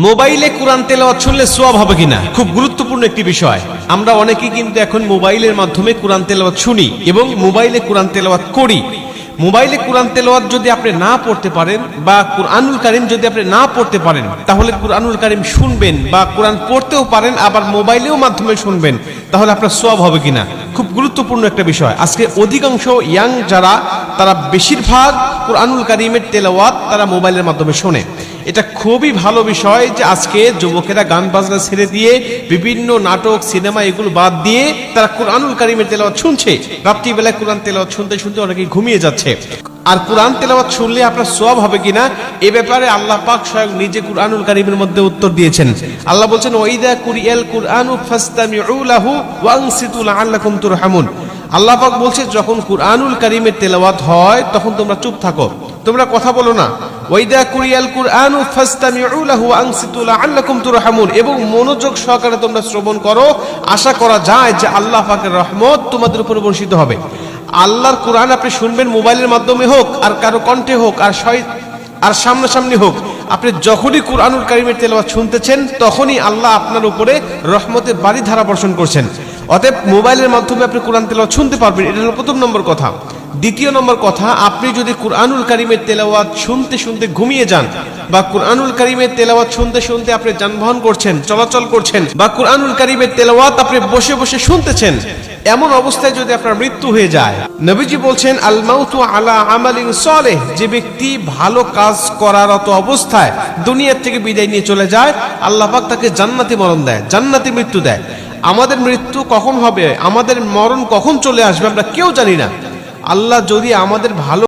মোবাইলে কোরআন তেলাওয়াত শুনলে সওয়াব হবে কিনা, খুব গুরুত্বপূর্ণ একটি বিষয়। আমরা অনেকেই কিন্তু এখন মোবাইলের মাধ্যমে কোরআন তেলাওয়াত শুনি এবং মোবাইলে কোরআন তেলাওয়াত করি। মোবাইলে কোরআন তেলাওয়াত যদি আপনি না পড়তে পারেন বা কুরআনুল কারীম যদি আপনি না পড়তে পারেন, তাহলে কুরআনুল কারীম শুনবেন বা কোরআন পড়তেও পারেন, আবার মোবাইলেও মাধ্যমে শুনবেন, তাহলে আপনার সওয়াব হবে কিনা, খুব গুরুত্বপূর্ণ একটা বিষয়। আজকে অধিকাংশ ইয়াং যারা, তারা বেশিরভাগ কুরআনুল কারীমের তেলাওয়াত তারা মোবাইলের মাধ্যমে শোনে। এটা খুবই ভালো বিষয় যে আজকে যুবকেরা গান বাজনা ছেড়ে দিয়ে বিভিন্ন নাটক সিনেমা এগুলো বাদ দিয়ে তারা কুরআনুল কারীমের তেলাওয়াত শুনছে। রাত্রিবেলায় কোরআন তেলাওয়াত শুনতে শুনতে অনেকেই ঘুমিয়ে যাচ্ছে। আর কোরআন তেলাওয়াত শুনলে আপনার সওয়াব হবে কিনা, এ ব্যাপারে আল্লাহ পাক স্বয়ং নিজে কুরআনুল কারীমের মধ্যে উত্তর দিয়েছেন। আল্লাহ বলছেন, ওয়াইদা কুরিয়াল কুরআনু ফাসতামিউ লাহু ওয়ানসিতু লাআল্লাকুম তুরহামুন। আল্লাহ পাক বলছে, যখন কুরআনুল কারীমের তেলাওয়াত হয় তখন তোমরা চুপ থাকো, তোমরা কথা বলো না। ওয়াইদা কুরিয়াল কুরআনু ফাসতামিউ লাহু ওয়ানসিতু লাআল্লাকুম তুরহামুন, এবং মনোযোগ সহকারে তোমরা শ্রবণ করো, আশা করা যায় যে আল্লাহ পাকের রহমত তোমাদের উপর বর্ষিত হবে। আল্লাহর কোরআন আপনি শুনবেন মোবাইলের মাধ্যমে হোক, আর কারো কণ্ঠে হোক, আর সামনাসামনি হোক, আপনি যখনই কুরআনুল কারীমের তেলাওয়াত শুনতেছেন তখনই আল্লাহ আপনার উপরে রহমতের বারিধারা বর্ষণ করছেন। অতএব মোবাইলের মাধ্যমে আপনি কোরআন তেলাওয়াত শুনতে পারবেন, এটা হলো প্রথম নম্বর কথা। দ্বিতীয় নম্বর কথা, আপনি যদি কুরআনুল কারীমের তেলাওয়াত শুনতে শুনতে ঘুমিয়ে যান, বা কুরআনুল কারীমের তেলাওয়াত শুনতে শুনতে আপনি যানবাহন করছেন, চলাচল করছেন, বা কুরআনুল কারীমের তেলাওয়াত আপনি বসে বসে শুনতেছেন, এমন অবস্থায় যদি আপনার মৃত্যু হয়ে যায়, নবীজি বলছেন, আল মাউতু আলা আমালিন সালেহ, যে ব্যক্তি ভালো কাজ করারত অবস্থায় দুনিয়া থেকে বিদায় নিয়ে চলে যায়, আল্লাহ পাক তাকে জান্নাতি মরণ দেয়, জান্নাতি মৃত্যু দেয়। আমাদের মৃত্যু কখন হবে, আমাদের মরণ কখন চলে আসবে, আমরা কেউ জানি না। আল্লাহ যদি আমাদের ভালো